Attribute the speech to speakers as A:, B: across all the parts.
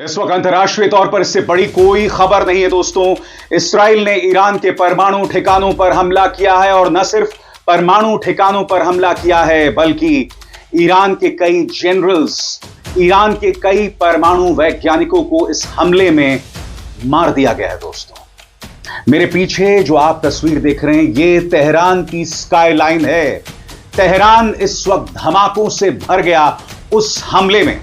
A: इस वक्त अंतर्राष्ट्रीय तौर पर इससे बड़ी कोई खबर नहीं है दोस्तों। इसराइल ने ईरान के परमाणु ठिकानों पर हमला किया है और न सिर्फ परमाणु ठिकानों पर हमला किया है बल्कि ईरान के कई जनरल्स, ईरान के कई परमाणु वैज्ञानिकों को इस हमले में मार दिया गया है दोस्तों। मेरे पीछे जो आप तस्वीर देख रहे हैं ये तेहरान की स्काई लाइन है। तेहरान इस वक्त धमाकों से भर गया उस हमले में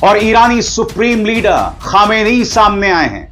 A: और ईरानी सुप्रीम लीडर खामेनी सामने आए हैं।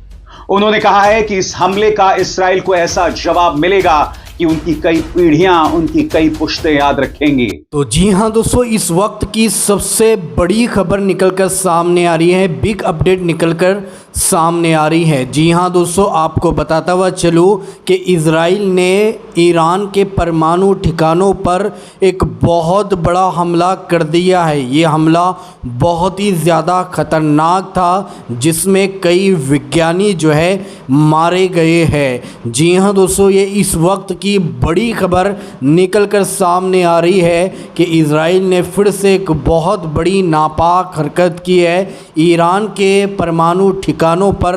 A: उन्होंने कहा है कि इस हमले का इसराइल को ऐसा जवाब मिलेगा कि उनकी कई पीढ़ियां, उनकी कई पुश्तें याद रखेंगी।
B: तो जी हां दोस्तों, इस वक्त की सबसे बड़ी खबर निकलकर सामने आ रही है, बिग अपडेट निकलकर सामने आ रही है। जी हां दोस्तों, आपको बताता हुआ चलूं कि इजराइल ने ईरान के परमाणु ठिकानों पर एक बहुत बड़ा हमला कर दिया है। ये हमला बहुत ही ज़्यादा खतरनाक था जिसमें कई विज्ञानी जो है मारे गए हैं। जी हां दोस्तों, ये इस वक्त की बड़ी खबर निकलकर सामने आ रही है कि इजराइल ने फिर से एक बहुत बड़ी नापाक हरकत की है। ईरान के परमाणु ठिकानों पर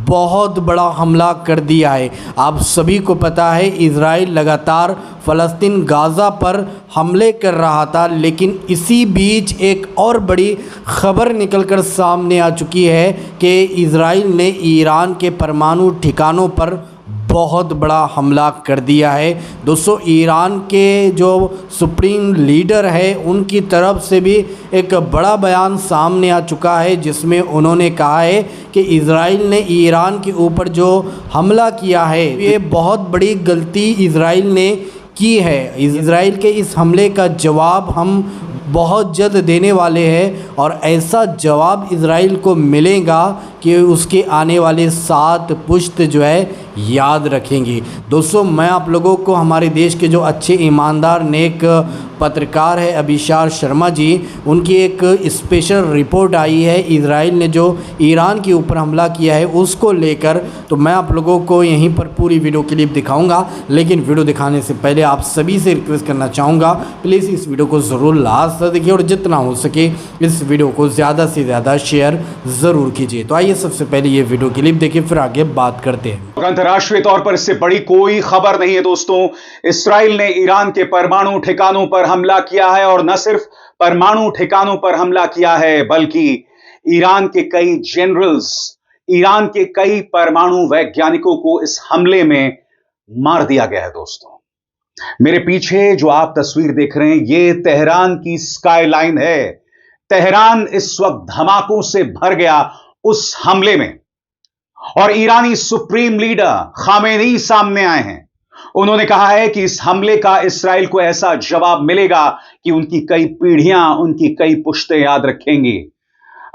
B: बहुत बड़ा हमला कर दिया है। आप सभी को पता है इजराइल लगातार फ़लस्तीन गाज़ा पर हमले कर रहा था, लेकिन इसी बीच एक और बड़ी खबर निकलकर सामने आ चुकी है कि इजराइल ने ईरान के परमाणु ठिकानों पर बहुत बड़ा हमला कर दिया है। दोस्तों, ईरान के जो सुप्रीम लीडर है उनकी तरफ से भी एक बड़ा बयान सामने आ चुका है जिसमें उन्होंने कहा है कि इजराइल ने ईरान के ऊपर जो हमला किया है ये बहुत बड़ी गलती इजराइल ने की है। इजराइल के इस हमले का जवाब हम बहुत जल्द देने वाले हैं और ऐसा जवाब इजराइल को मिलेगा कि उसके आने वाले 7 पुश्त जो है याद रखेंगी। दोस्तों, मैं आप लोगों को हमारे देश के जो अच्छे ईमानदार नेक पत्रकार है अभिशार शर्मा जी, उनकी एक स्पेशल रिपोर्ट आई है इजराइल ने जो ईरान के ऊपर हमला किया है उसको लेकर। तो मैं आप लोगों को यहीं पर पूरी वीडियो क्लिप दिखाऊंगा, लेकिन वीडियो दिखाने से पहले आप सभी से रिक्वेस्ट करना चाहूँगा प्लीज़ इस वीडियो को ज़रूर लास्ट तक देखिए और जितना हो सके इस वीडियो को ज़्यादा से ज़्यादा शेयर ज़रूर कीजिए। तो आइए सबसे पहले ये वीडियो क्लिप देखिए, फिर आगे बात करते हैं।
A: अंतर्राष्ट्रीय तौर पर इससे बड़ी कोई खबर नहीं है दोस्तों। इसराइल ने ईरान के परमाणु ठिकानों पर हमला किया है और न सिर्फ परमाणु ठिकानों पर हमला किया है बल्कि ईरान के कई जनरल्स, ईरान के कई परमाणु वैज्ञानिकों को इस हमले में मार दिया गया है दोस्तों। मेरे पीछे जो आप तस्वीर देख रहे हैं ये तेहरान की स्काई लाइन है। तेहरान इस वक्त धमाकों से भर गया उस हमले में और ईरानी सुप्रीम लीडर खामेनी सामने आए हैं। उन्होंने कहा है कि इस हमले का इसराइल को ऐसा जवाब मिलेगा कि उनकी कई पीढ़ियां, उनकी कई पुश्तें याद रखेंगी।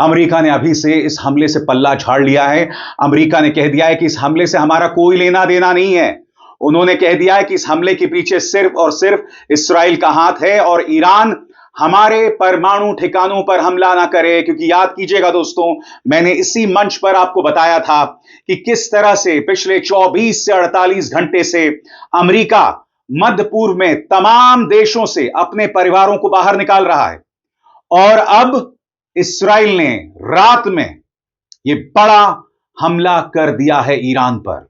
A: अमेरिका ने अभी से इस हमले से पल्ला झाड़ लिया है। अमेरिका ने कह दिया है कि इस हमले से हमारा कोई लेना देना नहीं है। उन्होंने कह दिया है कि इस हमले के पीछे सिर्फ और सिर्फ इसराइल का हाथ है और ईरान हमारे परमाणु ठिकानों पर हमला ना करे। क्योंकि याद कीजिएगा दोस्तों, मैंने इसी मंच पर आपको बताया था कि किस तरह से पिछले 24 से 48 घंटे से अमेरिका मध्य पूर्व में तमाम देशों से अपने परिवारों को बाहर निकाल रहा है और अब इसराइल ने रात में यह बड़ा हमला कर दिया है ईरान पर।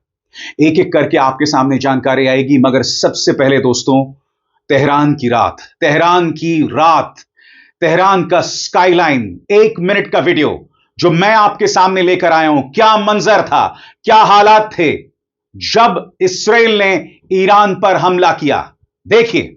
A: एक एक करके आपके सामने जानकारी आएगी, मगर सबसे पहले दोस्तों तेहरान की रात, तेहरान की रात, तेहरान का स्काईलाइन 1 मिनट का वीडियो जो मैं आपके सामने लेकर आया हूं। क्या मंजर था, क्या हालात थे जब इसराइल ने ईरान पर हमला किया, देखिए।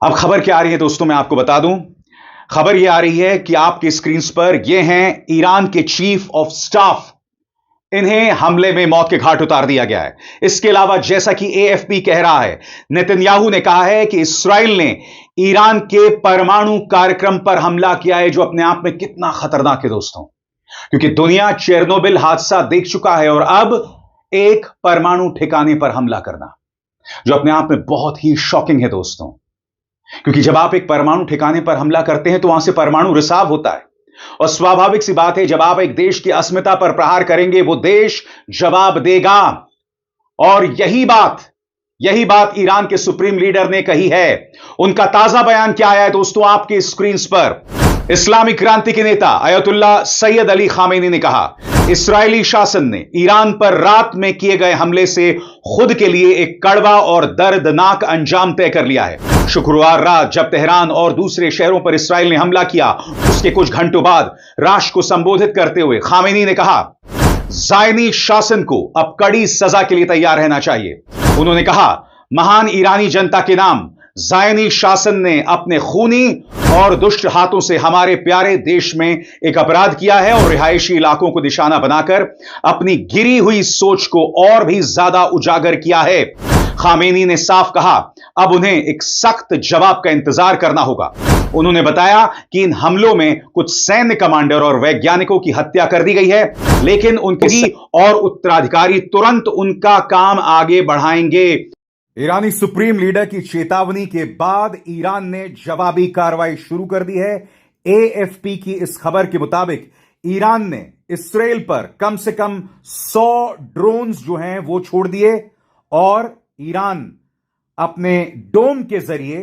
A: अब खबर क्या आ रही है दोस्तों, मैं आपको बता दूं। खबर यह आ रही है कि आपकी स्क्रीन पर ये हैं ईरान के चीफ ऑफ स्टाफ। इन्हें हमले में मौत के घाट उतार दिया गया है। इसके अलावा जैसा कि एएफपी कह रहा है, नेतन्याहू ने कहा है कि इसराइल ने ईरान के परमाणु कार्यक्रम पर हमला किया है, जो अपने आप में कितना खतरनाक है दोस्तों, क्योंकि दुनिया चेरनोबिल हादसा देख चुका है और अब एक परमाणु ठिकाने पर हमला करना, जो अपने आप में बहुत ही शॉकिंग है दोस्तों। क्योंकि जब आप एक परमाणु ठिकाने पर हमला करते हैं तो वहां से परमाणु रिसाव होता है, और स्वाभाविक सी बात है, जब आप एक देश की अस्मिता पर प्रहार करेंगे वो देश जवाब देगा। और यही बात ईरान के सुप्रीम लीडर ने कही है। उनका ताजा बयान क्या आया है दोस्तों, आपके स्क्रीन पर। इस्लामी क्रांति के नेता अयतुल्लाह सैयद अली खामेनी ने कहा, इस्राएली शासन ने ईरान पर रात में किए गए हमले से खुद के लिए एक कड़वा और दर्दनाक अंजाम तय कर लिया है। शुक्रवार रात जब तेहरान और दूसरे शहरों पर इस्राएल ने हमला किया, उसके कुछ घंटों बाद राष्ट्र को संबोधित करते हुए खामेनी ने कहा, ज़ायनी शासन को अब कड़ी सजा के लिए तैयार रहना चाहिए। उन्होंने कहा, महान ईरानी जनता के नाम ज़ायनी शासन ने अपने खूनी और दुष्ट हाथों से हमारे प्यारे देश में एक अपराध किया है और रिहायशी इलाकों को निशाना बनाकर अपनी गिरी हुई सोच को और भी ज्यादा उजागर किया है। खामेनी ने साफ कहा, अब उन्हें एक सख्त जवाब का इंतजार करना होगा। उन्होंने बताया कि इन हमलों में कुछ सैन्य कमांडर और वैज्ञानिकों की हत्या कर दी गई है, लेकिन उनके और उत्तराधिकारी तुरंत उनका काम आगे बढ़ाएंगे। ईरानी सुप्रीम लीडर की चेतावनी के बाद ईरान ने जवाबी कार्रवाई शुरू कर दी है। एएफपी की इस खबर के मुताबिक ईरान ने इसराइल पर कम से कम 100 ड्रोन्स जो हैं वो छोड़ दिए और ईरान अपने डोम के जरिए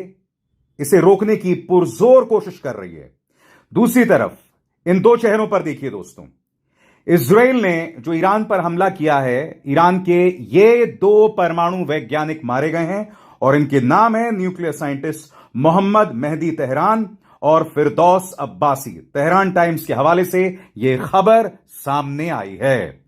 A: इसे रोकने की पुरजोर कोशिश कर रही है। दूसरी तरफ इन दो चेहरों पर देखिए दोस्तों, इजराइल ने जो ईरान पर हमला किया है, ईरान के ये 2 परमाणु वैज्ञानिक मारे गए हैं और इनके नाम है nuclear scientist Mohammad Mehdi Tehran और फिरदौस अब्बासी। तेहरान टाइम्स के हवाले से यह खबर सामने आई है।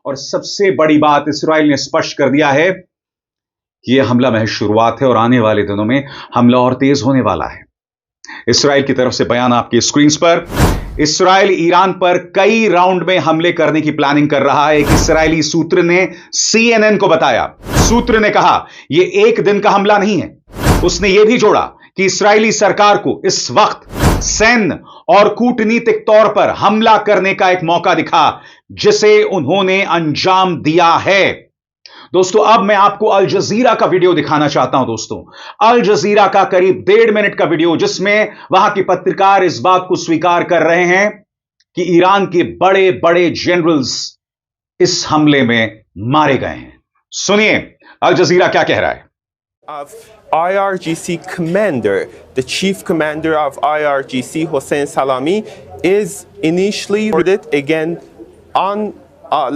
A: और सबसे बड़ी बात, इसराइल ने स्पष्ट कर दिया है कि यह हमला महज शुरुआत है और आने वाले दिनों में हमला और तेज होने वाला है। इसराइल की तरफ से बयान आपकी स्क्रीन पर। इसराइल ईरान पर कई राउंड में हमले करने की प्लानिंग कर रहा है। एक इसराइली सूत्र ने CNN को बताया। सूत्र ने कहा, यह एक दिन का हमला नहीं है। उसने यह भी जोड़ा कि इसराइली सरकार को इस वक्त सैन्य और कूटनीतिक तौर पर हमला करने का एक मौका दिखा, जिसे उन्होंने अंजाम दिया है। दोस्तों, अब मैं आपको अल जजीरा का वीडियो दिखाना चाहता हूं दोस्तों। अल जजीरा का करीब 1.5 मिनट का वीडियो, जिसमें वहां के पत्रकार इस बात को स्वीकार कर रहे हैं कि ईरान के बड़े बड़े जनरल्स इस हमले में मारे गए हैं। सुनिए अल जजीरा क्या कह रहा है।
C: Of IRGC commander, the chief commander of IRGC, Hossein Salami, is initially reported again on,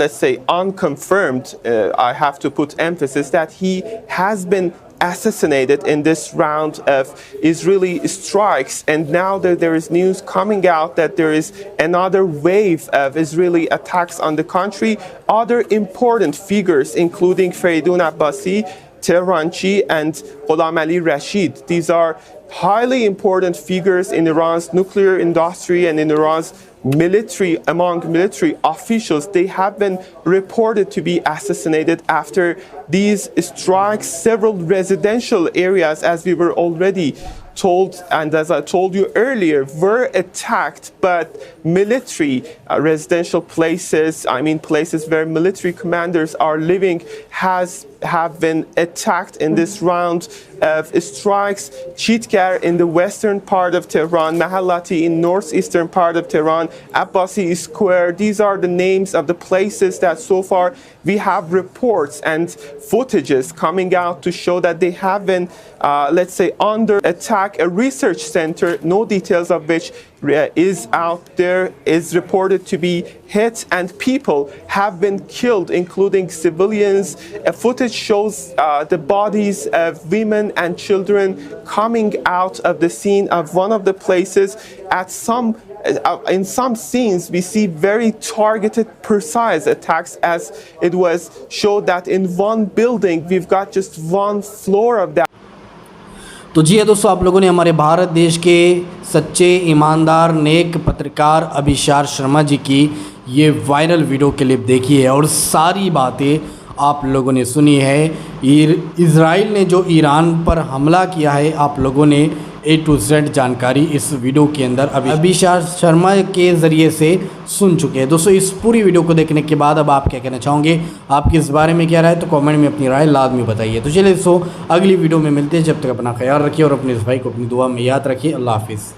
C: let's say, unconfirmed. I have to put emphasis that he has been assassinated in this round of Israeli strikes, and now there is news coming out that there is another wave of Israeli attacks on the country. Other important figures, including Faridoun Abbasi, Tehranchi and Gholam Ali Rashid. These are highly important figures in Iran's nuclear industry and in Iran's military, among military officials. They have been reported to be assassinated after these strikes. Several residential areas, as we were already told, and as I told you earlier, were attacked, but military residential places, I mean places where military commanders are living, has have been attacked in this round of strikes. Chitkar in the western part of Tehran, Mahallati in northeastern part of Tehran, Abbasi Square. These are the names of the places that so far we have reports and footages coming out to show that they have been, let's say, under attack. A research center, no details of which is out there, is reported to be hit, and people have been killed, including civilians. A footage shows the bodies of women and children coming out of the scene of one of the places. In some scenes, we see very targeted, precise attacks, as it was showed that in one building, we've got just one floor of that.
B: तो जी दोस्तों, आप लोगों ने हमारे भारत देश के सच्चे ईमानदार नेक पत्रकार अभिशार शर्मा जी की ये वायरल वीडियो क्लिप देखी है और सारी बातें आप लोगों ने सुनी है। इज़राइल ने जो ईरान पर हमला किया है, आप लोगों ने A to Z जानकारी इस वीडियो के अंदर अभिशार शर्मा के ज़रिए से सुन चुके हैं। दोस्तों, इस पूरी वीडियो को देखने के बाद अब आप क्या कहना चाहोगे, आपकी इस बारे में क्या राय, तो कमेंट में अपनी राय लाजमी बताइए। तो चलिए दोस्तों, अगली वीडियो में मिलते हैं। जब तक अपना ख्याल रखिए और अपने इस भाई को अपनी दुआ में याद रखिए। अल्लाह हाफिज़।